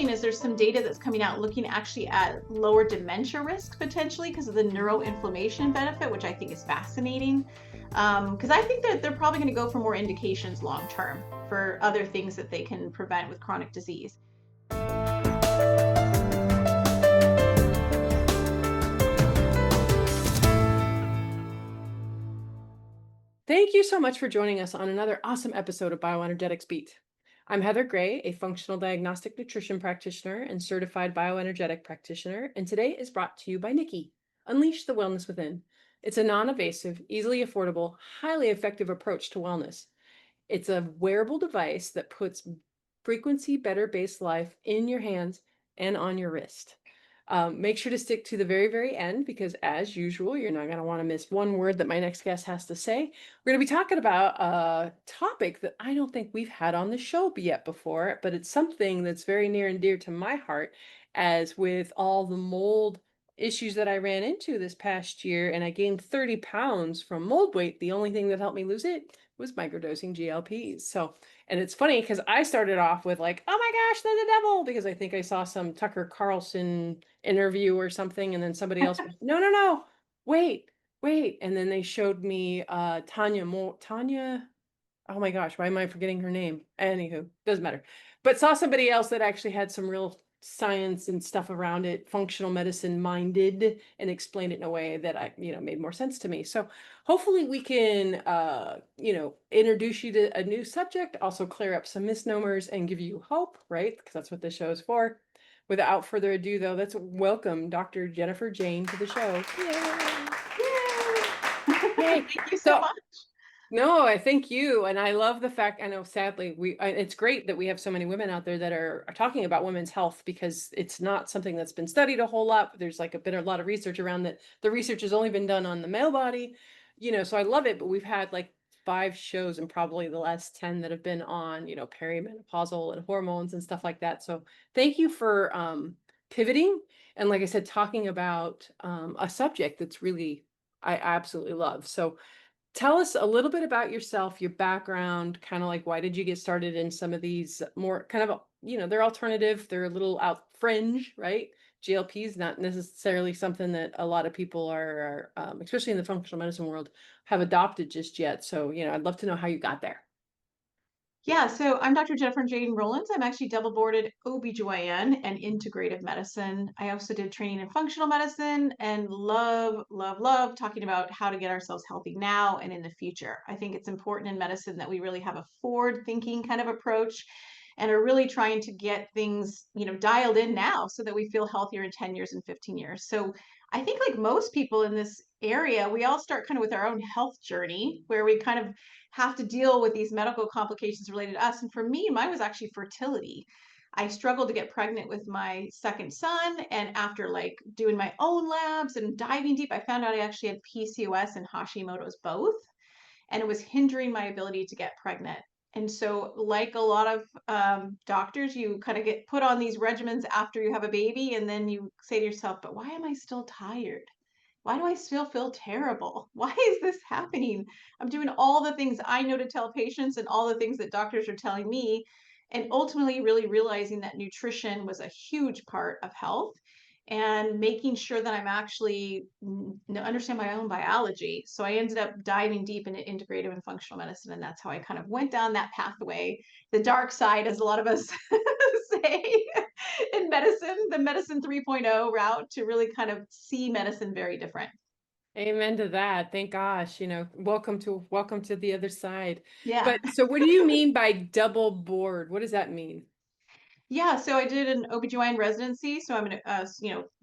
interesting is there's some data that's coming out looking actually at lower dementia risk potentially because of the neuroinflammation benefit, which I think is fascinating. Because I think that they're probably going to go for more indications long term for other things that they can prevent with chronic disease. Thank you so much for joining us on another awesome episode of Bioenergetics Beat. I'm Heather Gray, a functional diagnostic nutrition practitioner and certified bioenergetic practitioner, and today is brought to you by Nikki, Unleash the Wellness Within. It's a non-invasive, easily affordable, highly effective approach to wellness. It's a wearable device that puts frequency better based life in your hands and on your wrist. Make sure to stick to the very, very end because, as usual, you're not going to want to miss one word that my next guest has to say. We're going to be talking about a topic that I don't think we've had on the show yet before, but it's something that's very near and dear to my heart, as with all the mold issues that I ran into this past year, and I gained 30 pounds from mold weight. The only thing that helped me lose it was microdosing GLPs. So, and it's funny because I started off with like, oh my gosh, they're the devil, because I think I saw some Tucker Carlson interview or something, and then somebody else went, no, wait. And then they showed me Tanya, oh my gosh, why am I forgetting her name? Anywho, doesn't matter. But saw somebody else that actually had some real science and stuff around it, functional medicine minded, and explained it in a way that made more sense to me. So hopefully we can, introduce you to a new subject, also clear up some misnomers and give you hope, right? Because that's what this show is for. Without further ado, though, let's welcome Dr. Jennifer Jane to the show. Yay! Thank you so much. No, I thank you. And I love the fact, I know sadly, it's great that we have so many women out there that are talking about women's health, because it's not something that's been studied a whole lot. There's been a lot of research around that. The research has only been done on the male body, so I love it. But we've had 5 shows and probably the last 10 that have been on, perimenopausal and hormones and stuff like that. So thank you for pivoting. And like I said, talking about a subject that's really, I absolutely love. So tell us a little bit about yourself, your background, kind of why did you get started in some of these more kind of, they're alternative, they're a little out fringe, right? GLP is not necessarily something that a lot of people are especially in the functional medicine world, have adopted just yet. So, I'd love to know how you got there. Yeah, so I'm Dr. Jennifer Jane Roelands. I'm actually double boarded OB/GYN and integrative medicine. I also did training in functional medicine and love talking about how to get ourselves healthy now and in the future. I think it's important in medicine that we really have a forward thinking kind of approach and are really trying to get things, dialed in now so that we feel healthier in 10 years and 15 years. So I think like most people in this area, we all start kind of with our own health journey where we kind of have to deal with these medical complications related to us. And for me, mine was actually fertility. I struggled to get pregnant with my second son. And after doing my own labs and diving deep, I found out I actually had PCOS and Hashimoto's both. And it was hindering my ability to get pregnant. And so, like a lot of doctors, you kind of get put on these regimens after you have a baby. And then you say to yourself, but why am I still tired? Why do I still feel terrible? Why is this happening? I'm doing all the things I know to tell patients and all the things that doctors are telling me. And ultimately, really realizing that nutrition was a huge part of health and making sure that I'm actually understand my own biology. So I ended up diving deep into integrative and functional medicine. And that's how I kind of went down that pathway, the dark side, as a lot of us say in medicine, the medicine 3.0 route to really kind of see medicine very different. Amen to that. Thank gosh, welcome to the other side. Yeah. But so what do you mean by double board? What does that mean? Yeah, so I did an OB/GYN residency. So I'm an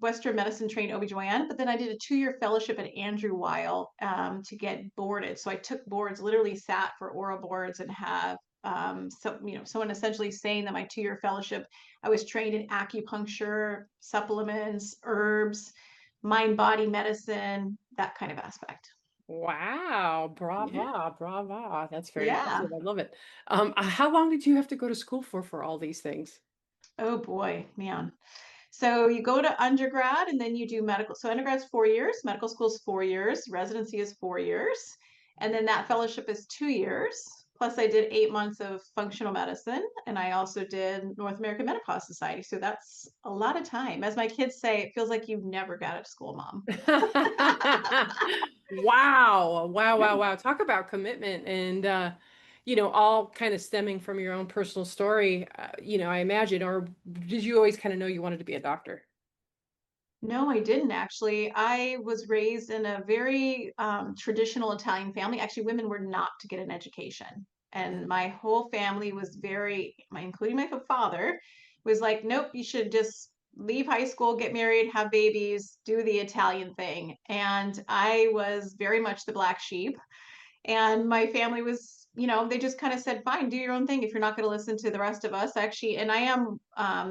Western medicine trained OB/GYN, but then I did a 2-year fellowship at Andrew Weil to get boarded. So I took boards, literally sat for oral boards and have someone essentially saying that my 2-year fellowship, I was trained in acupuncture, supplements, herbs, mind body medicine, that kind of aspect. Wow, Yeah. brava. That's very Yeah. impressive. I love it. How long did you have to go to school for all these things? Oh boy, man. So you go to undergrad and then you do medical. So undergrad's 4 years, medical school's 4 years, residency is 4 years, and then that fellowship is 2 years Plus, I did 8 months of functional medicine, and I also did North American Menopause Society. So that's a lot of time. As my kids say, it feels like you never got out of school, mom. Wow. Wow, wow, wow. Talk about commitment and all kind of stemming from your own personal story, I imagine, or did you always kind of know you wanted to be a doctor? No, I didn't actually. I was raised in a very traditional Italian family. Actually, women were not to get an education. And my whole family was including my father, was like, nope, you should just leave high school, get married, have babies, do the Italian thing. And I was very much the black sheep. And my family was, they just kind of said, fine, do your own thing if you're not going to listen to the rest of us, actually. And I am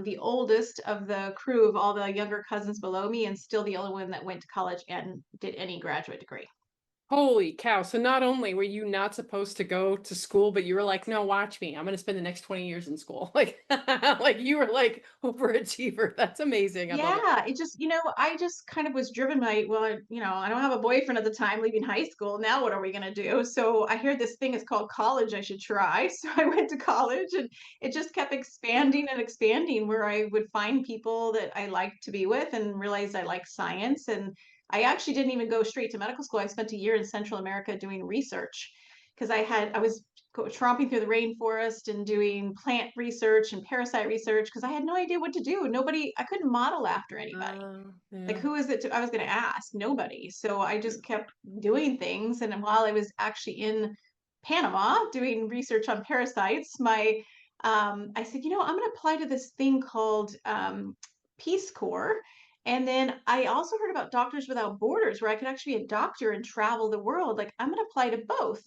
the oldest of the crew of all the younger cousins below me, and still the only one that went to college and did any graduate degree. Holy cow. So not only were you not supposed to go to school, but you were like, no, watch me. I'm going to spend the next 20 years in school. Like you were like overachiever. That's amazing. I love it. Yeah, it just, I just kind of was driven by, well, I don't have a boyfriend at the time leaving high school. Now what are we going to do? So I hear this thing is called college. I should try. So I went to college, and it just kept expanding and expanding, where I would find people that I liked to be with and realized I like science. And I actually didn't even go straight to medical school. I spent a year in Central America doing research because I was tromping through the rainforest and doing plant research and parasite research because I had no idea what to do. I couldn't model after anybody. Like, Yeah. who is it I was going to ask? Nobody. So I just kept doing things. And while I was actually in Panama doing research on parasites, I said, I'm going to apply to this thing called Peace Corps. And then I also heard about Doctors Without Borders, where I could actually be a doctor and travel the world. Like, I'm going to apply to both.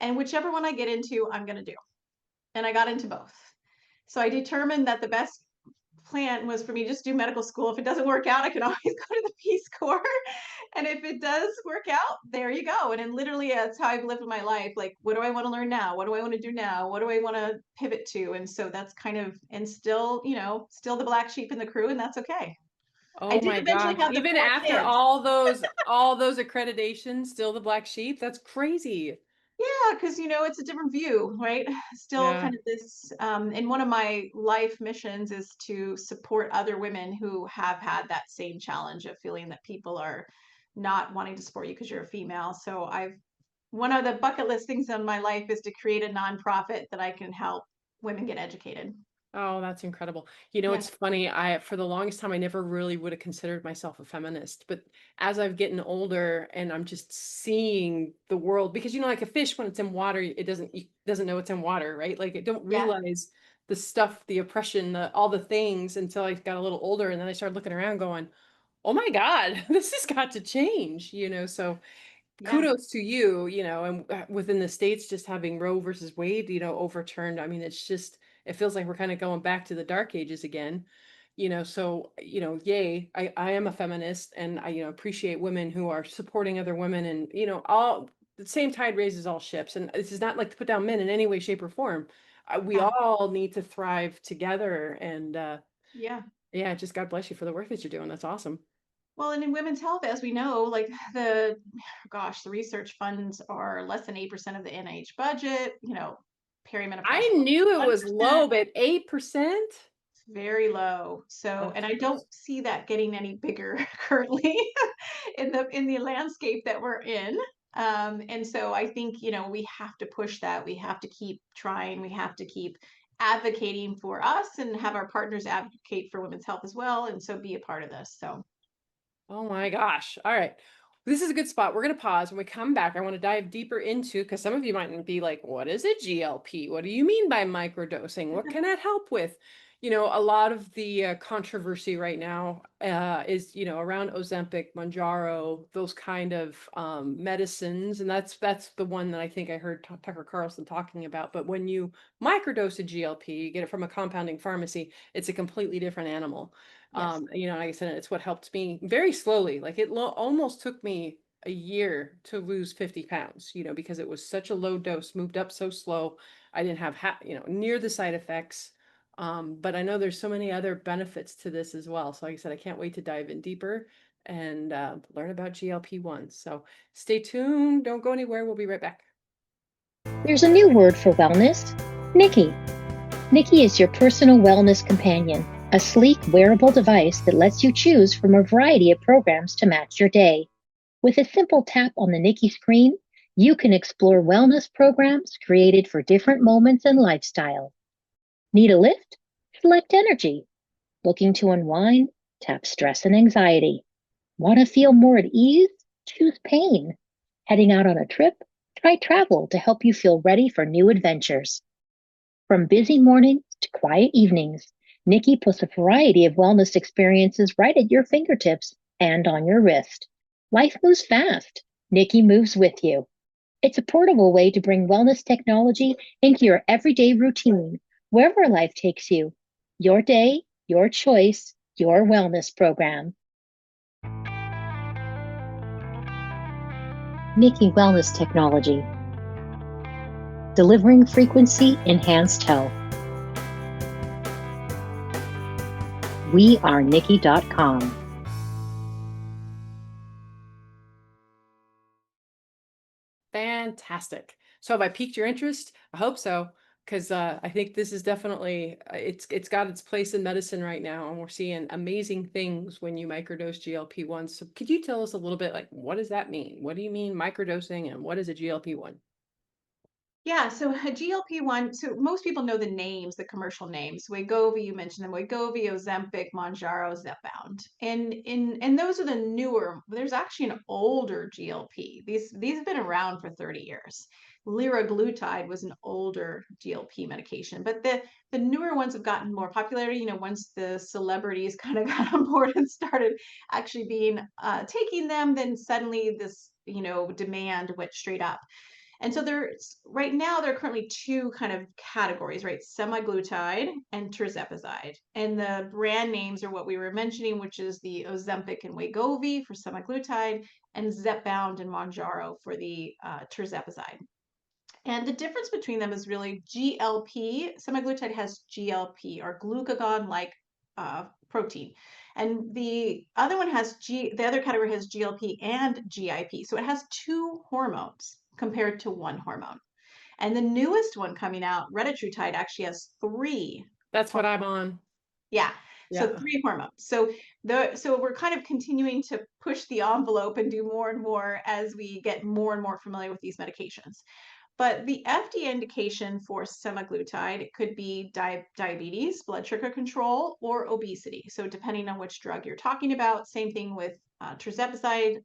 And whichever one I get into, I'm going to do. And I got into both. So I determined that the best plan was for me to just do medical school. If it doesn't work out, I can always go to the Peace Corps. And if it does work out, there you go. And then literally that's how I've lived my life. Like, what do I want to learn now? What do I want to do now? What do I want to pivot to? And so that's kind of, and still, still the black sheep in the crew, and that's okay. I Oh did my eventually gosh. have the Even four after kids. all those accreditations, still the black sheep? That's crazy. Yeah, because it's a different view, right? Still Yeah. kind of this, and one of my life missions is to support other women who have had that same challenge of feeling that people are not wanting to support you because you're a female. So one of the bucket list things in my life is to create a nonprofit that I can help women get educated. Oh, that's incredible. Yeah, It's funny. For the longest time, I never really would have considered myself a feminist. But as I've gotten older and I'm just seeing the world, because like a fish, when it's in water, it doesn't know it's in water, right? Like it don't yeah, realize the stuff, the oppression, all the things until I got a little older. And then I started looking around going, oh my God, this has got to change. So yeah, kudos to you, and within the states, just having Roe versus Wade, overturned. I mean, it feels like we're kind of going back to the dark ages again, so, yay, I am a feminist and I, appreciate women who are supporting other women and, all the same tide raises all ships. And this is not like to put down men in any way, shape, or form. We yeah, all need to thrive together. And yeah. yeah, just God bless you for the work that you're doing. That's awesome. Well, and in women's health, as we know, like the research funds are less than 8% of the NIH budget, I perimenopause knew it was 1%, low, but 8%? very low. So, Of and I don't course. see that getting any bigger currently in the landscape that we're in. And so I think, we have to push that. We have to keep trying. We have to keep advocating for us and have our partners advocate for women's health as well. And so be a part of this. So, Oh my gosh. All right. This is a good spot. We're going to pause. When we come back, I want to dive deeper into, because some of you might be like, what is a GLP? What do you mean by microdosing? What can that help with? A lot of the controversy right now is, around Ozempic, Mounjaro, those kind of medicines. And that's the one that I think I heard Tucker Carlson talking about. But when you microdose a GLP, you get it from a compounding pharmacy, it's a completely different animal. yes. Like I said, it's what helped me very slowly. Like it almost took me a year to lose 50 pounds, because it was such a low dose, moved up so slow. I didn't have, near the side effects. But I know there's so many other benefits to this as well. So like I said, I can't wait to dive in deeper and learn about GLP-1. So stay tuned. Don't go anywhere. We'll be right back. There's a new word for wellness, Nikki. Nikki is your personal wellness companion, a sleek, wearable device that lets you choose from a variety of programs to match your day. With a simple tap on the Nikki screen, you can explore wellness programs created for different moments and lifestyles. Need a lift? Select energy. Looking to unwind? Tap stress and anxiety. Want to feel more at ease? Choose pain. Heading out on a trip? Try travel to help you feel ready for new adventures. From busy mornings to quiet evenings, Nikki puts a variety of wellness experiences right at your fingertips and on your wrist. Life moves fast. Nikki moves with you. It's a portable way to bring wellness technology into your everyday routine, wherever life takes you. Your day, your choice, your wellness program. Nikki Wellness Technology. Delivering frequency enhanced health. We are Nikki.com. Fantastic. So have I piqued your interest? I hope so, because I think this is definitely it's got its place in medicine right now, and we're seeing amazing things when you microdose GLP-1. So could you tell us a little bit, like, what does that mean? What do you mean microdosing, and what is a GLP-1? Yeah, so a GLP-1, so most people know the names, the commercial names. Wegovy, you mentioned them, Wegovy, Ozempic, Mounjaro, Zepbound. And those are the newer, there's actually an older GLP. These have been around for 30 years. Liraglutide was an older GLP medication, but the newer ones have gotten more popularity, once the celebrities kind of got on board and started actually being taking them, then suddenly this, demand went straight up. And so there's right now there are currently two kind of categories, right? Semaglutide and tirzepatide. And the brand names are what we were mentioning, which is the Ozempic and Wegovy for semaglutide, and Zepbound and Mounjaro for the tirzepatide. And the difference between them is really GLP. Semaglutide has GLP or glucagon-like protein, and the other one has The other category has GLP and GIP. So it has two hormones compared to one hormone. And the newest one coming out, retatrutide, actually has three. That's what I'm on. Yeah. So Yeah. three hormones. So we're kind of continuing to push the envelope and do more and more as we get more and more familiar with these medications. But the FDA indication for semaglutide, it could be diabetes, blood sugar control, or obesity. So depending on which drug you're talking about, same thing with tirzepatide,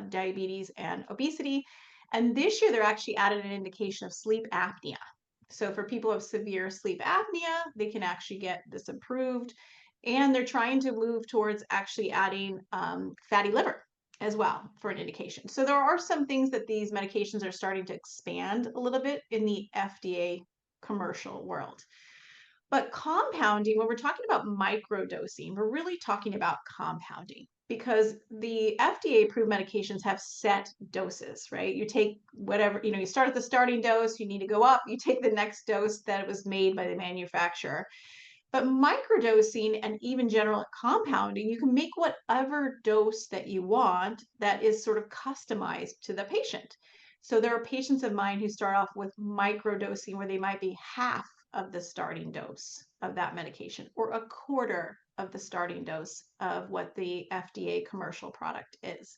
diabetes, and obesity. And this year, they're actually added an indication of sleep apnea. So for people with severe sleep apnea, they can actually get this approved. And they're trying to move towards actually adding fatty liver as well for an indication. So there are some things that these medications are starting to expand a little bit in the FDA commercial world. But compounding, when we're talking about microdosing, we're really talking about compounding because the FDA approved medications have set doses, right? You take whatever, you start at the starting dose, you need to go up, you take the next dose that was made by the manufacturer. But microdosing and even general compounding, you can make whatever dose that you want that is sort of customized to the patient. So there are patients of mine who start off with microdosing where they might be half of the starting dose of that medication or a quarter of the starting dose of what the FDA commercial product is.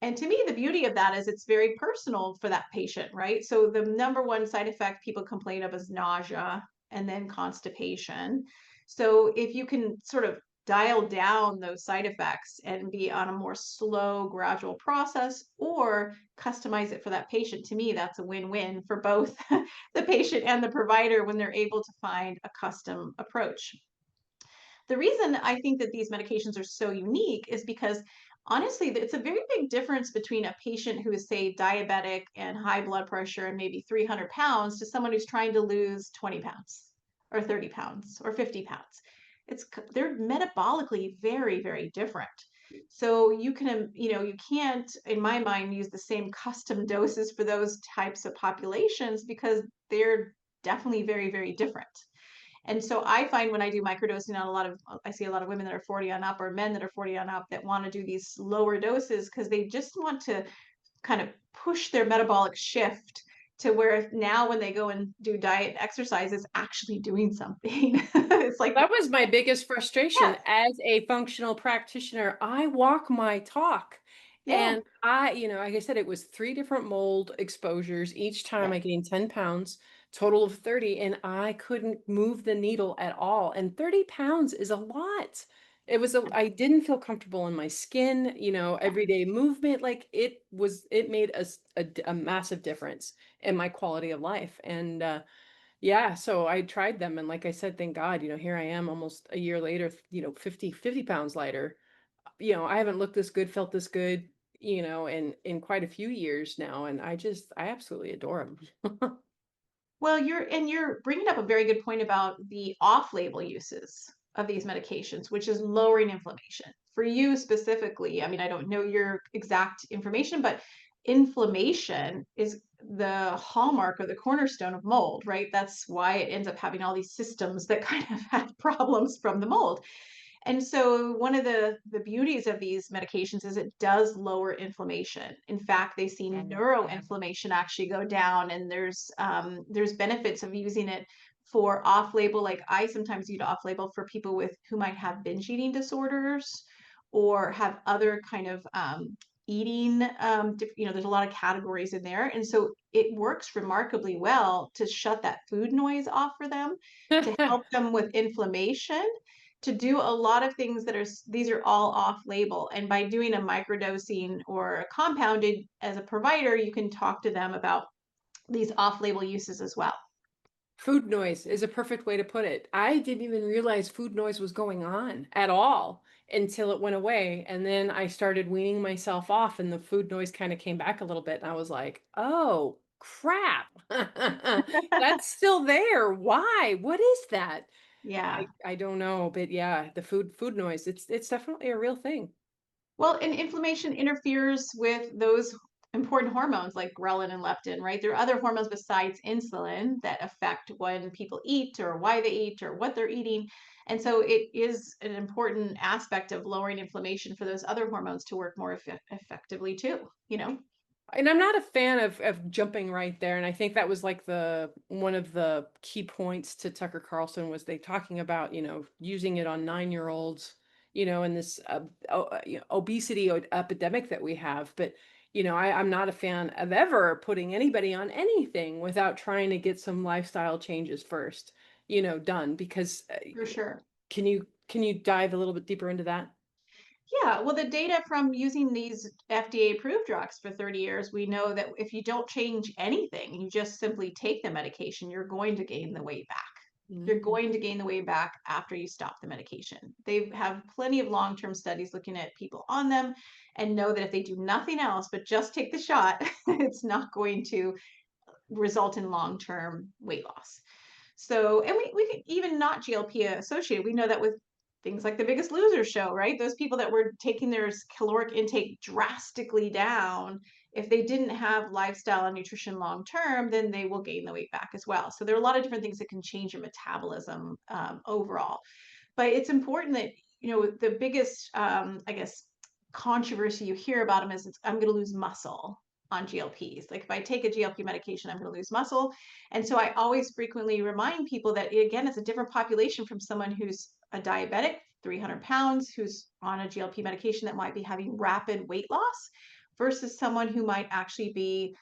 And to me, the beauty of that is it's very personal for that patient, right? So the number one side effect people complain of is nausea and then constipation. So if you can sort of dial down those side effects and be on a more slow, gradual process or customize it for that patient, to me, that's a win-win for both the patient and the provider when they're able to find a custom approach. The reason I think that these medications are so unique is because honestly, it's a very big difference between a patient who is, say, diabetic and high blood pressure and maybe 300 pounds to someone who's trying to lose 20 pounds or 30 pounds or 50 pounds. They're metabolically very, very different. So you can't, in my mind, use the same custom doses for those types of populations because they're definitely very, very different. And so I find when I do microdosing on I see a lot of women that are 40 on up or men that are 40 on up that want to do these lower doses because they just want to kind of push their metabolic shift to where now when they go and do diet and exercise, it's actually doing something. It's like, That was my biggest frustration yes, as a functional practitioner. I walk my talk. yeah, And like I said, it was 3 different mold exposures. Each time yeah. I gained 10 pounds, total of 30, and I couldn't move the needle at all. And 30 pounds is a lot. I didn't feel comfortable in my skin, everyday movement. Like it made a massive difference in my quality of life. And, yeah, so I tried them, and like I said, thank God, here I am almost a year later, 50 pounds lighter. I haven't looked this good, felt this good, in quite a few years now, and I absolutely adore them. Well, you're bringing up a very good point about the off-label uses of these medications, which is lowering inflammation. For you specifically, I mean, I don't know your exact information, but inflammation is the hallmark or the cornerstone of mold, right? That's why it ends up having all these systems that kind of have problems from the mold. And so one of the beauties of these medications is it does lower inflammation. In fact, they see neuroinflammation actually go down, and there's benefits of using it for off-label. Like I sometimes use off-label for people with who might have binge eating disorders or have other kind of eating. There's a lot of categories in there, and so it works remarkably well to shut that food noise off for them, to help them with inflammation, to do a lot of things these are all off label. And by doing a microdosing or a compounded as a provider, you can talk to them about these off label uses as well. Food noise is a perfect way to put it. I didn't even realize food noise was going on at all until it went away. And then I started weaning myself off, and the food noise kind of came back a little bit. And I was like, oh, crap. That's still there. Why? What is that? Yeah. I don't know, but yeah, the food noise, it's definitely a real thing. Well, and inflammation interferes with those important hormones like ghrelin and leptin, right? There are other hormones besides insulin that affect when people eat or why they eat or what they're eating. And so it is an important aspect of lowering inflammation for those other hormones to work more effectively too. And I'm not a fan of jumping right there. And I think that was like the one of the key points to Tucker Carlson was they talking about, using it on 9-year-olds, in this obesity epidemic that we have. But, I'm not a fan of ever putting anybody on anything without trying to get some lifestyle changes first, done. Because For sure. can you dive a little bit deeper into that? Yeah, well, the data from using these FDA approved drugs for 30 years, we know that if you don't change anything, you just simply take the medication, you're going to gain the weight back. You're Mhm. going to gain the weight back after you stop the medication. They have plenty of long-term studies looking at people on them and know that if they do nothing else but just take the shot, it's not going to result in long-term weight loss. So, and we can even not GLP associated. We know that with things like the Biggest Loser show, right? Those people that were taking their caloric intake drastically down, if they didn't have lifestyle and nutrition long term, then they will gain the weight back as well. So there are a lot of different things that can change your metabolism overall. But it's important that the biggest, I guess, controversy you hear about them is I'm going to lose muscle on GLPs. Like if I take a GLP medication, I'm going to lose muscle. And so I always frequently remind people that, again, it's a different population from someone who's a diabetic, 300 pounds, who's on a GLP medication that might be having rapid weight loss versus someone who might actually be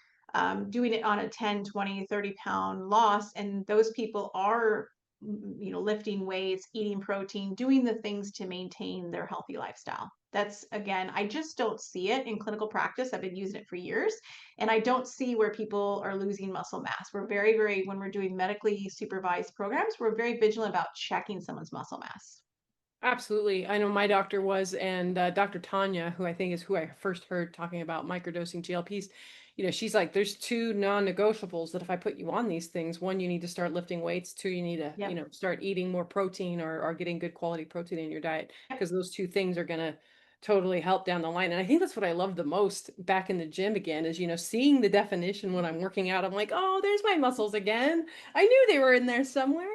doing it on a 10, 20, 30-pound loss. And those people are lifting weights, eating protein, doing the things to maintain their healthy lifestyle. That's, again, I just don't see it in clinical practice. I've been using it for years, and I don't see where people are losing muscle mass. We're very, when we're doing medically supervised programs, we're very vigilant about checking someone's muscle mass. Absolutely. I know my doctor was, and Dr. Tanya, who I think is who I first heard talking about microdosing GLPs, she's like, there's 2 non-negotiables that if I put you on these things, one, you need to start lifting weights, 2, you need to, Yep. start eating more protein or getting good quality protein in your diet, Yep. because those 2 things are going to totally help down the line. And I think that's what I love the most back in the gym again is, seeing the definition when I'm working out. I'm like, oh, there's my muscles again. I knew they were in there somewhere.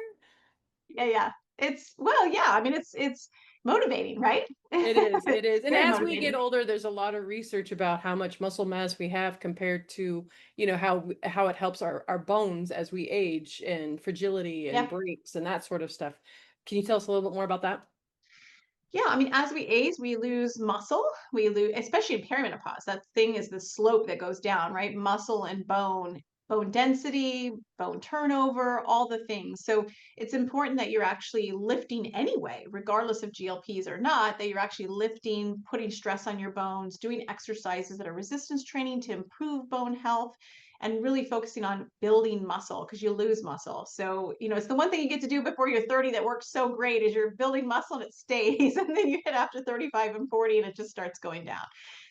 Yeah. well, yeah, I mean, it's motivating, right? It is, it is. And Very as we get motivating. older, there's a lot of research about how much muscle mass we have compared to, how it helps our bones as we age and fragility and Yeah. breaks and that sort of stuff. Can you tell us a little bit more about that? Yeah, I mean, as we age, we lose muscle. We lose, especially in perimenopause. That thing is the slope that goes down, right? Muscle and bone density, bone turnover, all the things. So it's important that you're actually lifting anyway, regardless of GLPs or not, that you're actually lifting, putting stress on your bones, doing exercises that are resistance training to improve bone health, and really focusing on building muscle because you lose muscle. So, it's the one thing you get to do before you're 30 that works so great is you're building muscle and it stays. And then you hit after 35 and 40 and it just starts going down.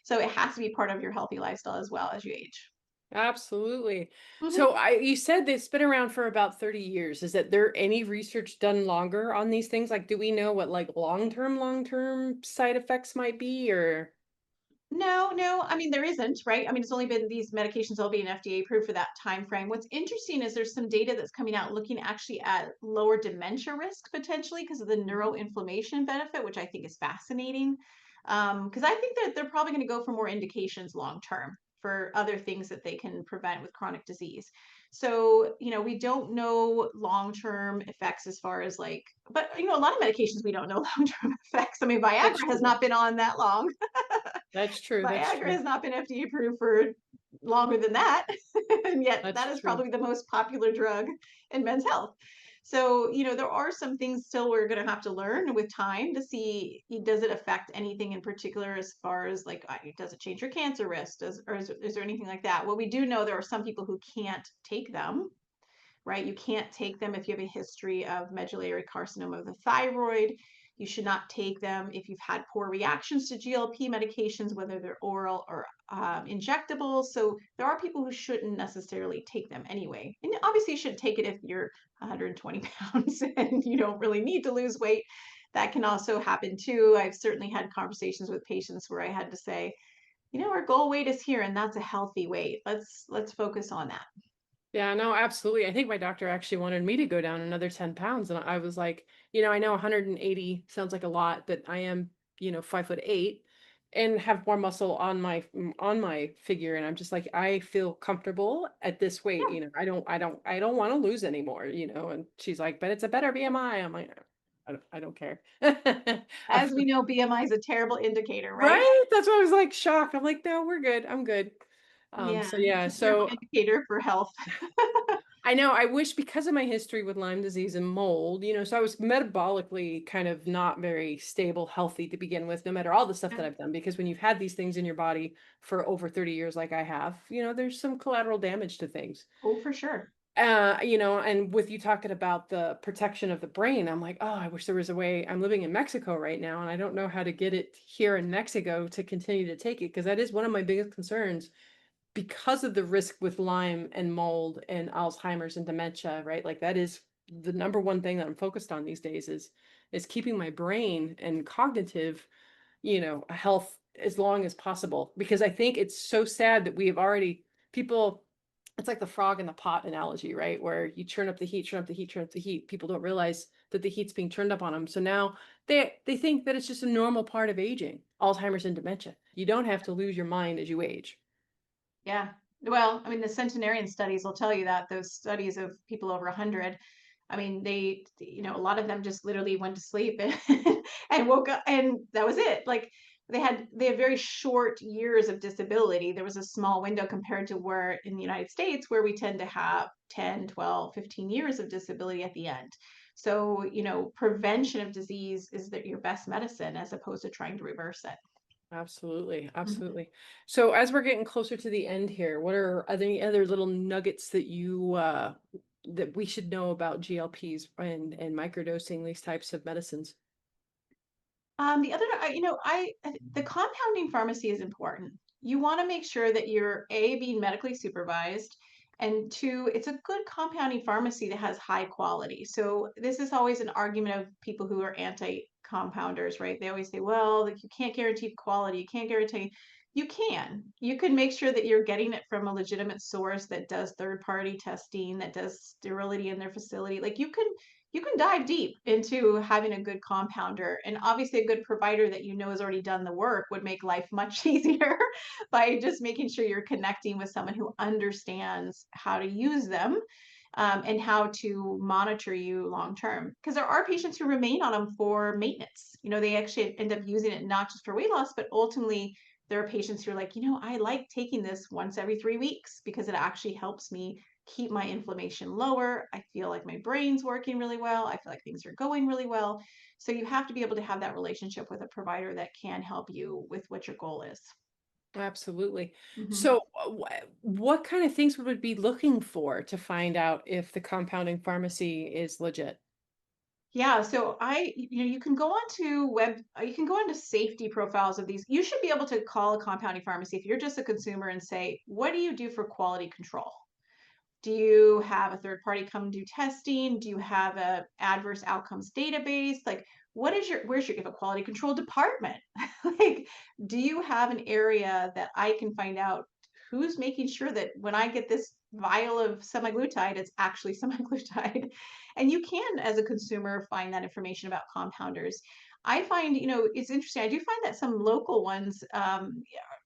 So it has to be part of your healthy lifestyle as well as you age. Absolutely. Mhm. So you said it's been around for about 30 years. Is that there any research done longer on these things? Like, do we know what like long-term side effects might be or No, no. I mean, there isn't, right? I mean, it's only been these medications all being FDA approved for that time frame. What's interesting is there's some data that's coming out looking actually at lower dementia risk potentially because of the neuroinflammation benefit, which I think is fascinating. Because I think that they're probably going to go for more indications long term for other things that they can prevent with chronic disease. So, we don't know long-term effects as far as like, but a lot of medications we don't know long-term effects. I mean, that's Viagra has true. not been on that long. That's true. That's Viagra true. has not been FDA approved for longer than that. And yet That's that is true. probably the most popular drug in men's health. So, there are some things still we're going to have to learn with time to see, does it affect anything in particular as far as like, does it change your cancer risk? Or is there anything like that? Well, we do know there are some people who can't take them, right? You can't take them if you have a history of medullary carcinoma of the thyroid. You should not take them if you've had poor reactions to GLP medications, whether they're oral or injectable. So there are people who shouldn't necessarily take them anyway. And obviously, you should take it if you're 120 pounds and you don't really need to lose weight. That can also happen too. I've certainly had conversations with patients where I had to say, our goal weight is here, and that's a healthy weight. Let's focus on that. Yeah, no, absolutely. I think my doctor actually wanted me to go down another 10 pounds. And I was like, I know 180 sounds like a lot, but I am, 5'8" and have more muscle on my figure. And I'm just like, I feel comfortable at this weight. Yeah. I don't want to lose anymore, And she's like, but it's a better BMI. I'm like, I don't care. I As we know, BMI is a terrible indicator, right? Right? That's why I was like shocked. I'm like, no, we're good. I'm good. Yeah, So yeah, it's a terrible so indicator for health. I know I wish because of my history with Lyme disease and mold, so I was metabolically kind of not very stable, healthy to begin with, no matter all the stuff Yeah. that I've done. Because when you've had these things in your body for over 30 years, like I have, there's some collateral damage to things. Oh, for sure. And with you talking about the protection of the brain, I'm like, oh, I wish there was a way. I'm living in Mexico right now, and I don't know how to get it here in Mexico to continue to take it because that is one of my biggest concerns because of the risk with Lyme and mold and Alzheimer's and dementia, right? Like that is the number one thing that I'm focused on these days is keeping my brain and cognitive, health as long as possible. Because I think it's so sad that we have already people, it's like the frog in the pot analogy, right? Where you turn up the heat, turn up the heat, turn up the heat. People don't realize that the heat's being turned up on them. So now they think that it's just a normal part of aging, Alzheimer's and dementia. You don't have to lose your mind as you age. Yeah. Well, I mean, the centenarian studies will tell you that those studies of people over 100, I mean, a lot of them just literally went to sleep and woke up and that was it. Like they had very short years of disability. There was a small window compared to where in the United States where we tend to have 10, 12, 15 years of disability at the end. So, prevention of disease is your best medicine as opposed to trying to reverse it. Absolutely, Mhm. absolutely. So as we're getting closer to the end here, are there any other little nuggets that you that we should know about GLPs and microdosing these types of medicines? The other, the compounding pharmacy is important. You want to make sure that you're A, being medically supervised, and two, it's a good compounding pharmacy that has high quality. So this is always an argument of people who are anti-compounders, right? They always say, well, like you can't guarantee quality, you can't guarantee. You can. You can make sure that you're getting it from a legitimate source that does third-party testing, that does sterility in their facility. Like you can dive deep into having a good compounder. And obviously, a good provider that you know has already done the work would make life much easier by just making sure you're connecting with someone who understands how to use them. And how to monitor you long term. Because there are patients who remain on them for maintenance. They actually end up using it not just for weight loss, but ultimately there are patients who are like, I like taking this once every 3 weeks because it actually helps me keep my inflammation lower. I feel like my brain's working really well. I feel like things are going really well. So you have to be able to have that relationship with a provider that can help you with what your goal is. Absolutely. Mhm. So, what kind of things would we be looking for to find out if the compounding pharmacy is legit? Yeah, so you can go you can go onto safety profiles of these. You should be able to call a compounding pharmacy if you're just a consumer and say, what do you do for quality control? Do you have a third party come do testing? Do you have a adverse outcomes database? Like, where's your, you have a quality control department? Like, do you have an area that I can find out who's making sure that when I get this vial of semaglutide, it's actually semaglutide? And you can, as a consumer, find that information about compounders. I find, it's interesting. I do find that some local ones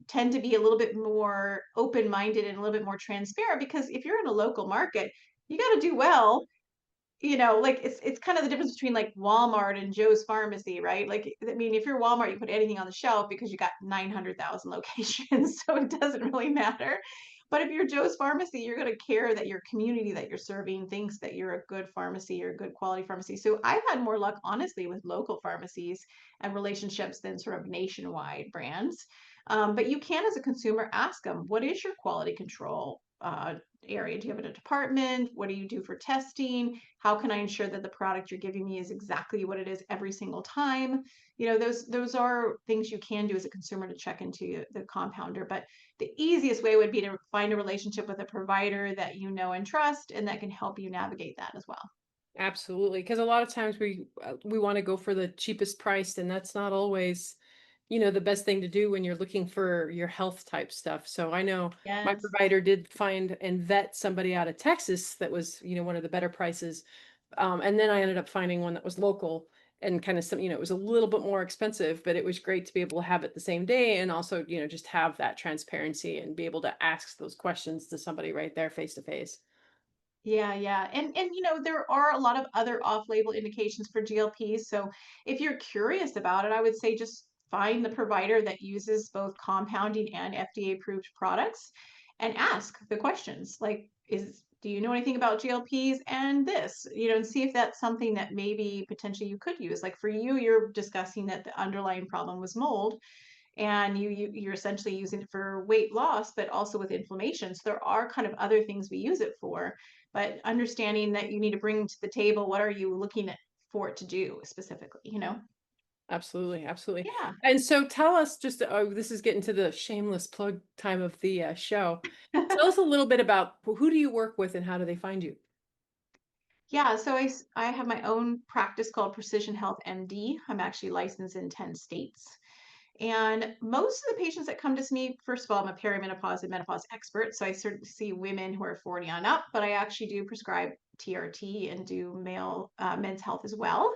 tend to be a little bit more open-minded and a little bit more transparent because if you're in a local market, you got to do well. Like it's kind of the difference between like Walmart and Joe's Pharmacy, right? Like, I mean, if you're Walmart, you put anything on the shelf because you got 900,000 locations, so it doesn't really matter. But if you're Joe's Pharmacy, you're going to care that your community that you're serving thinks that you're a good pharmacy or a good quality pharmacy. So I've had more luck, honestly, with local pharmacies and relationships than sort of nationwide brands. But you can, as a consumer, ask them, what is your quality control area? Do you have a department? What do you do for testing? How can I ensure that the product you're giving me is exactly what it is every single time? Those are things you can do as a consumer to check into the compounder. But the easiest way would be to find a relationship with a provider that you know and trust, and that can help you navigate that as well. Absolutely, because a lot of times we want to go for the cheapest price, and that's not always, the best thing to do when you're looking for your health type stuff. So I know my Yes. provider did find and vet somebody out of Texas that was, one of the better prices. And then I ended up finding one that was local and kind of some, it was a little bit more expensive, but it was great to be able to have it the same day and also, just have that transparency and be able to ask those questions to somebody right there face to face. Yeah, yeah. And there are a lot of other off-label indications for GLPs. So if you're curious about it, I would say just find the provider that uses both compounding and FDA approved products and ask the questions like, do you know anything about GLPs and this? And see if that's something that maybe potentially you could use. Like for you, you're discussing that the underlying problem was mold and you're essentially using it for weight loss but also with inflammation. So there are kind of other things we use it for, but understanding that you need to bring to the table what are you looking at for it to do specifically. Absolutely, absolutely. Yeah. And so tell us just, oh, this is getting to the shameless plug time of the show. Tell us a little bit about who do you work with and how do they find you? Yeah, so I have my own practice called Precision Health MD. I'm actually licensed in 10 states. And most of the patients that come to me, first of all, I'm a perimenopause and menopause expert. So I certainly see women who are 40 on up, but I actually do prescribe TRT and do men's health as well.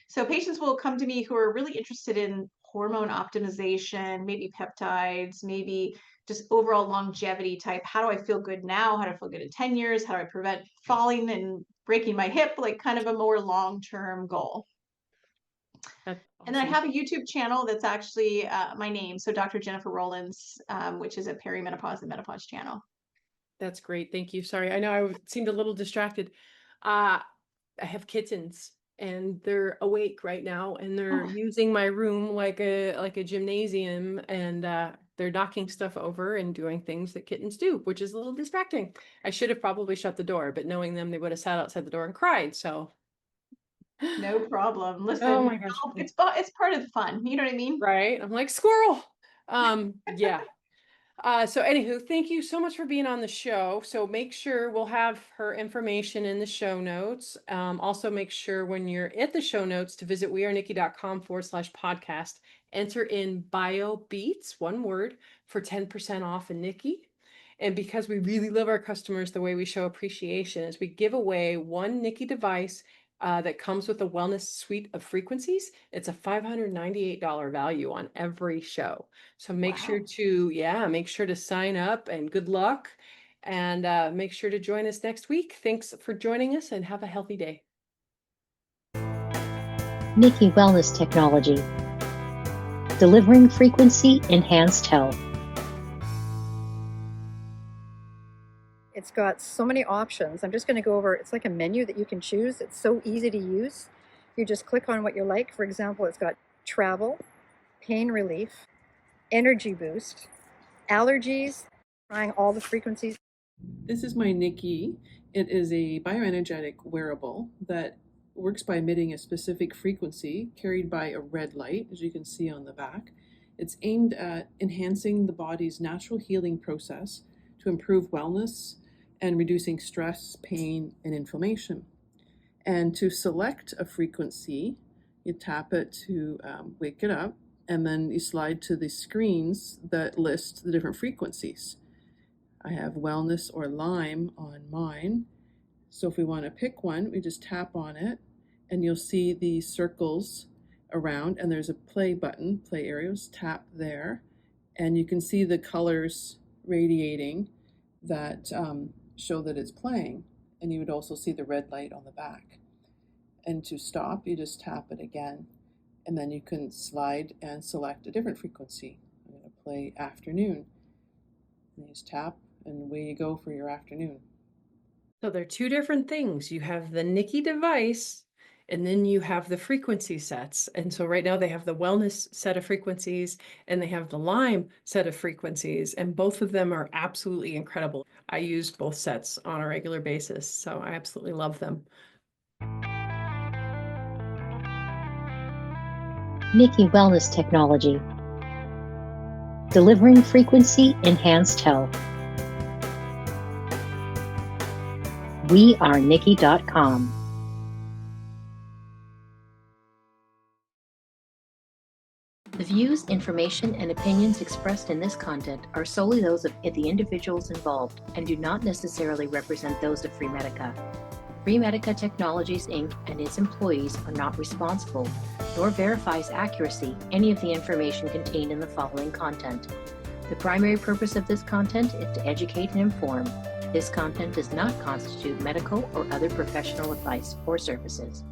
So patients will come to me who are really interested in hormone optimization, maybe peptides, maybe just overall longevity type. How do I feel good now? How do I feel good in 10 years? How do I prevent falling and breaking my hip? Like kind of a more long-term goal. That's And then I awesome. have a YouTube channel that's actually my name. So Dr. Jennifer Roelands, which is a perimenopause and menopause channel. That's great. Thank you. Sorry. I know I seemed a little distracted. Uh, I have kittens and they're awake right now and they're Oh, using my room like a gymnasium and they're knocking stuff over and doing things that kittens do, which is a little distracting. I should have probably shut the door, but knowing them, they would have sat outside the door and cried. So, no problem. oh Listen, my gosh. it's part of the fun. You know what I mean? Right. I'm like squirrel. Yeah. So anywho, thank you so much for being on the show. So make sure we'll have her information in the show notes. Also make sure when you're at the show notes to visit wearenikki.com/podcast, enter in bio beats, one word, for 10% off a Nikki. And because we really love our customers, the way we show appreciation is we give away one Nikki device that comes with a wellness suite of frequencies. It's a $598 value on every show. So make sure Wow. to, make sure to sign up, and good luck. And make sure to join us next week. Thanks for joining us, and have a healthy day. Nikki Wellness Technology. Delivering frequency enhanced health. It's got so many options. I'm just going to go over, it's like a menu that you can choose. It's so easy to use. You just click on what you like. For example, it's got travel, pain relief, energy boost, allergies, trying all the frequencies. This is my Nikki. It is a bioenergetic wearable that works by emitting a specific frequency carried by a red light, as you can see on the back. It's aimed at enhancing the body's natural healing process to improve wellness and reducing stress, pain, and inflammation. And to select a frequency, you tap it to wake it up, and then you slide to the screens that list the different frequencies. I have wellness or Lyme on mine. So if we want to pick one, we just tap on it, and you'll see the circles around, and there's a play button, play areas, tap there, and you can see the colors radiating that show that it's playing, and you would also see the red light on the back. And to stop, you just tap it again, and then you can slide and select a different frequency. I'm going to play afternoon. And you just tap, and away you go for your afternoon. So they're two different things. You have the Nikki device, and then you have the frequency sets. And so right now they have the wellness set of frequencies, and they have the Lyme set of frequencies, and both of them are absolutely incredible. I use both sets on a regular basis, so I absolutely love them. Nikki Wellness Technology. Delivering frequency enhanced health. We are Nikki.com. The views, information, and opinions expressed in this content are solely those of the individuals involved and do not necessarily represent those of Freemedica. Freemedica Technologies, Inc. and its employees are not responsible, nor verifies accuracy any of the information contained in the following content. The primary purpose of this content is to educate and inform. This content does not constitute medical or other professional advice or services.